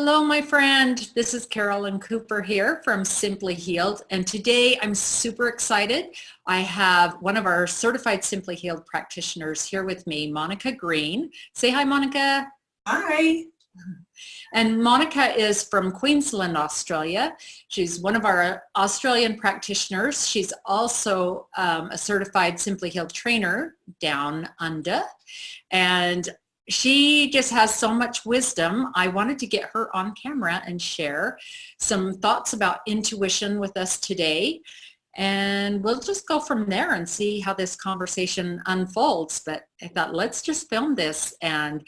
Hello, my friend. This is Carolyn Cooper here from Simply Healed, and today I'm super excited. I have one of our certified Simply Healed practitioners here with me, Monica Green. Say hi, Monica. Hi. And Monica is from Queensland, Australia. She's one of our Australian practitioners. She's also a certified Simply Healed trainer down under, and she just has so much wisdom. I wanted to get her on camera and share some thoughts about intuition with us today. And we'll just go from there and see how this conversation unfolds. But I thought, let's just film this and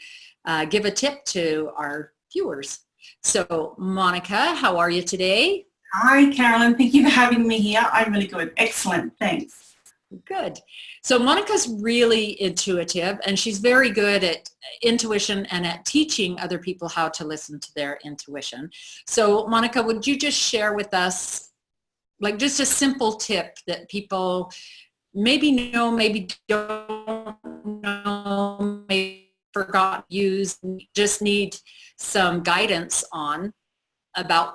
give a tip to our viewers. So Monica, how are you today? Hi, Carolyn. Thank you for having me here. I'm really good. Excellent. Thanks. Good. So Monica's really intuitive, and she's very good at intuition and at teaching other people how to listen to their intuition. So Monica, would you just share with us like just a simple tip that people maybe know, maybe don't know, maybe forgot to use, just need some guidance on about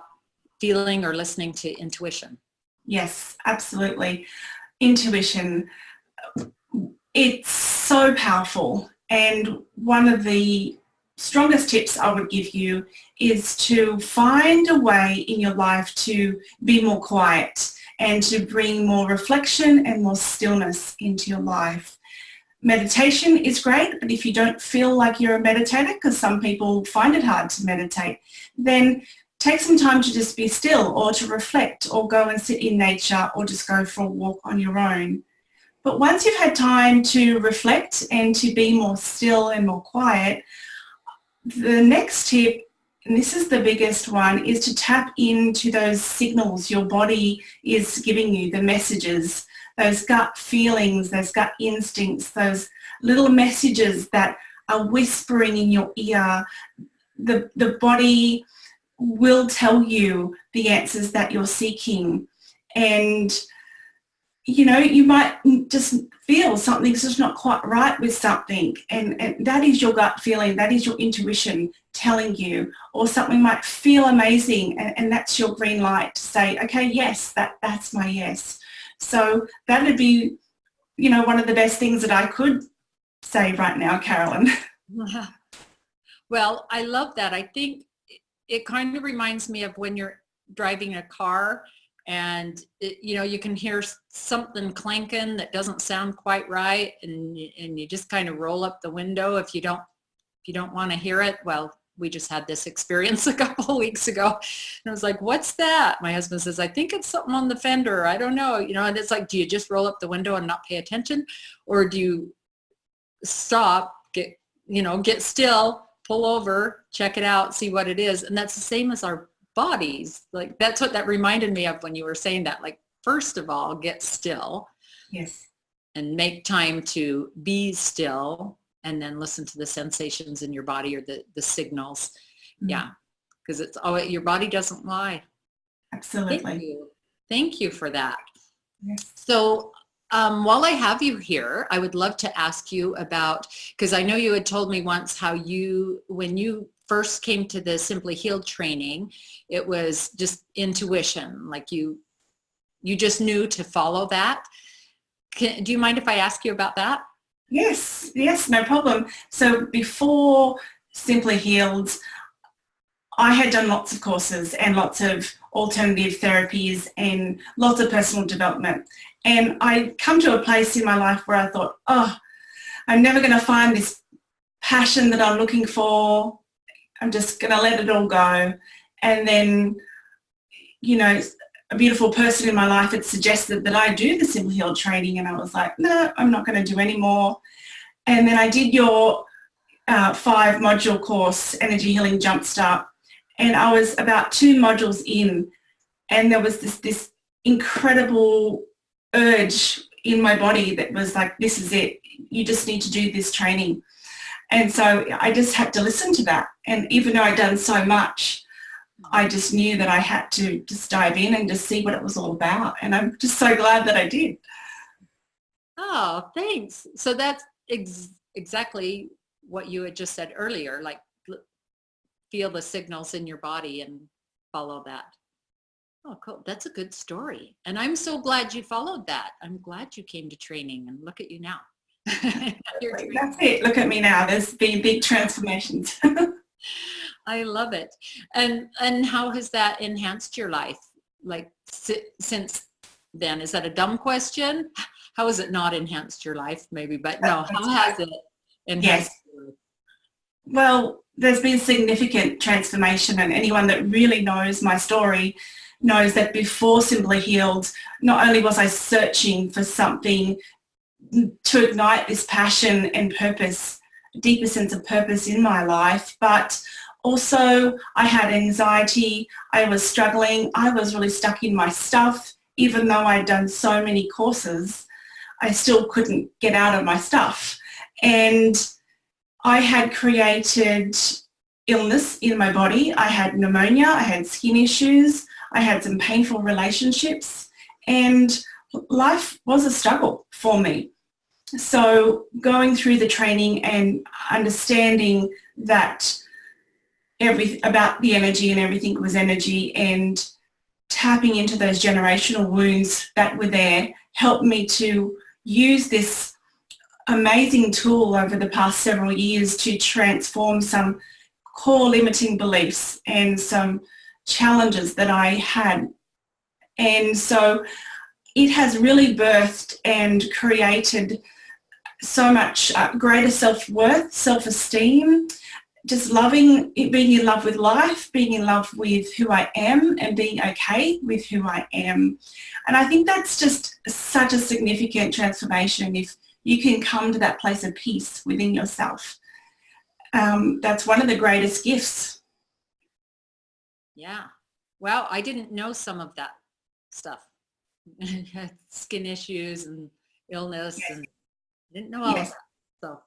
feeling or listening to intuition? Yes, absolutely. Intuition, it's so powerful, and one of the strongest tips I would give you is to find a way in your life to be more quiet and to bring more reflection and more stillness into your life. Meditation is great, but if you don't feel like you're a meditator, because some people find it hard to meditate, then take some time to just be still or to reflect or go and sit in nature or just go for a walk on your own. But once you've had time to reflect and to be more still and more quiet, the next tip, and this is the biggest one, is to tap into those signals your body is giving you, the messages, those gut feelings, those gut instincts, those little messages that are whispering in your ear. The body will tell you the answers that you're seeking, and you know, you might just feel something's just not quite right with something, and that is your gut feeling, that is your intuition telling you. Or something might feel amazing, and that's your green light to say, okay, yes, that's my yes. So that would be, you know, one of the best things that I could say right now, Carolyn. Well, I love that. I think it kind of reminds me of when you're driving a car and you know, you can hear something clanking that doesn't sound quite right, and you just kind of roll up the window if you don't want to hear it. Well, we just had this experience a couple of weeks ago, and I was like, what's that? My husband says, I think it's something on the fender. I don't know, you know. And it's like, do you just roll up the window and not pay attention, or do you stop, get still, pull over, check it out, see what it is? And that's the same as our bodies. Like, that's what that reminded me of when you were saying that. Like, first of all, get still. Yes. And make time to be still, and then listen to the sensations in your body or the signals. Mm-hmm. Yeah, because it's always, your body doesn't lie. Absolutely. Thank you for that. Yes. So while I have you here, I would love to ask you about, because I know you had told me once how when you first came to the Simply Healed training, it was just intuition, like you just knew to follow that. Do you mind if I ask you about that? Yes, no problem. So before Simply Healed, I had done lots of courses and lots of alternative therapies and lots of personal development. And I'd come to a place in my life where I thought, oh, I'm never going to find this passion that I'm looking for. I'm just going to let it all go. And then, you know, a beautiful person in my life had suggested that I do the Simply Healed training, and I was like, no, I'm not going to do any more. And then I did your 5-module course, Energy Healing Jumpstart, and I was about 2 modules in, and there was this incredible urge in my body that was like, this is it, you just need to do this training. And so I just had to listen to that, and even though I'd done so much, I just knew that I had to just dive in and just see what it was all about. And I'm just so glad that I did. Oh, thanks. So that's exactly what you had just said earlier. Like, feel the signals in your body and follow that. Oh, cool. That's a good story. And I'm so glad you followed that. I'm glad you came to training, and look at you now. That's it. Look at me now. There's been big transformations. I love it. And how has that enhanced your life? Like since then? Is that a dumb question? How has it not enhanced your life? Maybe, but no, how has it enhanced your life? Well, there's been significant transformation, and anyone that really knows my story knows that before Simply Healed, not only was I searching for something to ignite this passion and purpose, a deeper sense of purpose in my life, but also I had anxiety, I was struggling, I was really stuck in my stuff. Even though I'd done so many courses, I still couldn't get out of my stuff. And I had created illness in my body. I had pneumonia, I had skin issues, I had some painful relationships, and life was a struggle for me. So going through the training and understanding that about the energy and everything was energy, and tapping into those generational wounds that were there helped me to use this amazing tool over the past several years to transform some core limiting beliefs and some challenges that I had. And so it has really birthed and created so much greater self-worth, self-esteem, just loving it, being in love with life, being in love with who I am, and being okay with who I am. And I think that's just such a significant transformation if you can come to that place of peace within yourself. That's one of the greatest gifts. Yeah. Well, I didn't know some of that stuff. Skin issues and illness, Yes. and I didn't know all Yes. of that. So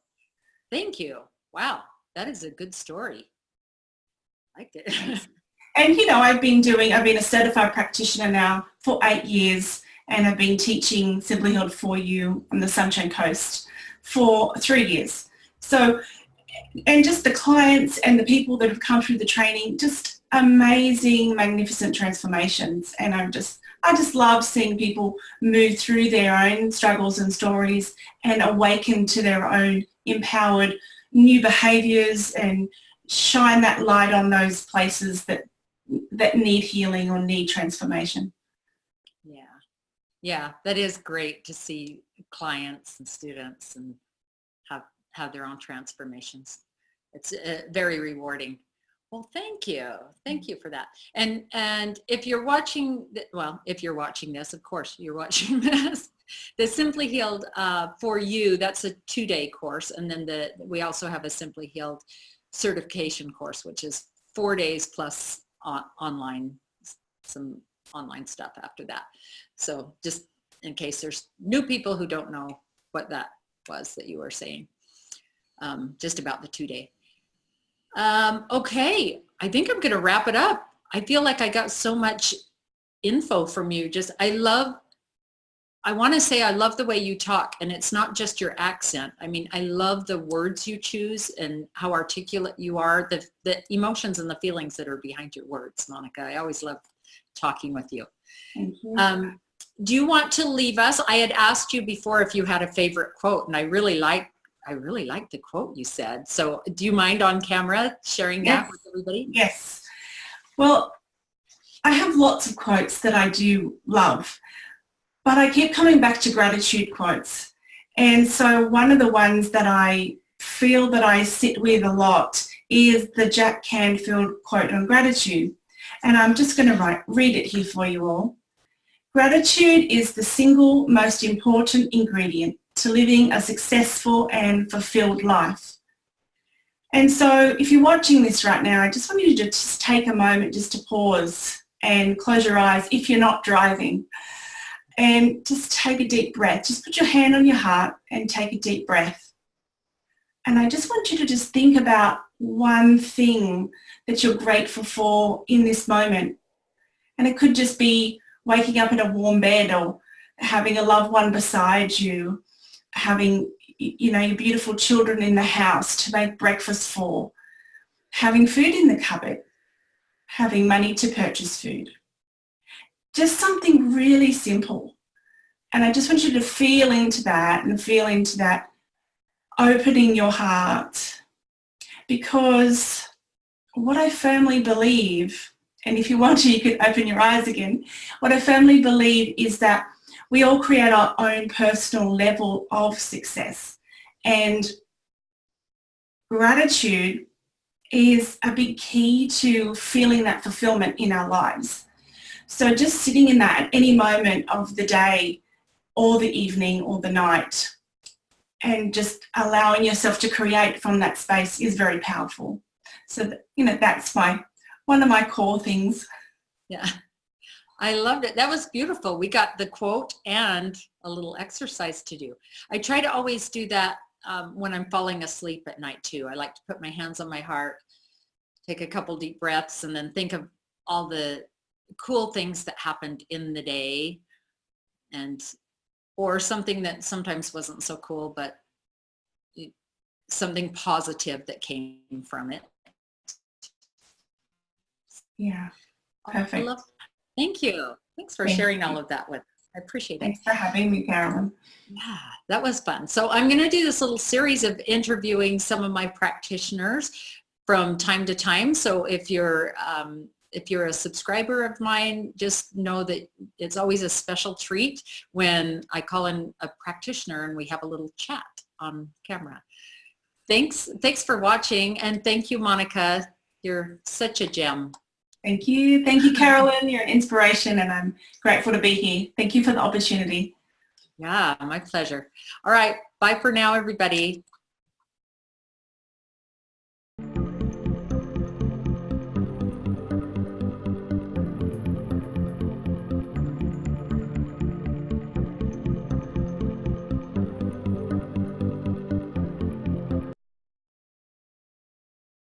thank you. Wow. That is a good story. I liked it. And you know, I've been a certified practitioner now for 8 years, and I've been teaching Simply Healed for You on the Sunshine Coast for 3 years. So, and just the clients and the people that have come through the training, just amazing, magnificent transformations. And I just love seeing people move through their own struggles and stories and awaken to their own empowered new behaviours and shine that light on those places that need healing or need transformation. Yeah, that is great to see clients and students and have their own transformations. It's very rewarding. Well, thank you for that. And if you're watching, if you're watching this, of course you're watching this, the Simply Healed for You, that's a 2-day course, and then we also have a Simply Healed certification course, which is 4 days plus some online stuff after that. So just in case there's new people who don't know what that was that you were saying, just about the 2-day. Okay, I think I'm going to wrap it up. I feel like I got so much info from you. I want to say I love the way you talk, and it's not just your accent. I mean, I love the words you choose and how articulate you are, the emotions and the feelings that are behind your words, Monica. I always love talking with you. Thank you. Do you want to leave us? I had asked you before if you had a favorite quote, and I really liked the quote you said. So do you mind on camera sharing that with everybody? Yes. Well, I have lots of quotes that I do love, but I keep coming back to gratitude quotes. And so one of the ones that I feel that I sit with a lot is the Jack Canfield quote on gratitude. And I'm just going to read it here for you all. Gratitude is the single most important ingredient to living a successful and fulfilled life. And so if you're watching this right now, I just want you to just take a moment just to pause and close your eyes if you're not driving, and just take a deep breath. Just put your hand on your heart and take a deep breath. And I just want you to just think about one thing that you're grateful for in this moment. And it could just be waking up in a warm bed, or having a loved one beside you, having, your beautiful children in the house to make breakfast for, having food in the cupboard, having money to purchase food. Just something really simple. And I just want you to feel into that and feel into that, opening your heart, because what I firmly believe, and if you want to, you can open your eyes again, what I firmly believe is that we all create our own personal level of success. And gratitude is a big key to feeling that fulfillment in our lives. So just sitting in that at any moment of the day or the evening or the night and just allowing yourself to create from that space is very powerful. So, that's one of my core things. Yeah, I loved it. That was beautiful. We got the quote and a little exercise to do. I try to always do that when I'm falling asleep at night too. I like to put my hands on my heart, take a couple deep breaths, and then think of all the cool things that happened in the day, or something that sometimes wasn't so cool, but something positive that came from it. Yeah, perfect. Thank you. Thanks for sharing all of that with us. I appreciate it. Thanks for having me, Carolyn. Yeah, that was fun. So I'm going to do this little series of interviewing some of my practitioners from time to time. So if you're a subscriber of mine, just know that it's always a special treat when I call in a practitioner and we have a little chat on camera. Thanks for watching, and thank you, Monica. You're such a gem. Thank you. Thank you, Carolyn. You're an inspiration, and I'm grateful to be here. Thank you for the opportunity. Yeah, my pleasure. All right. Bye for now, everybody.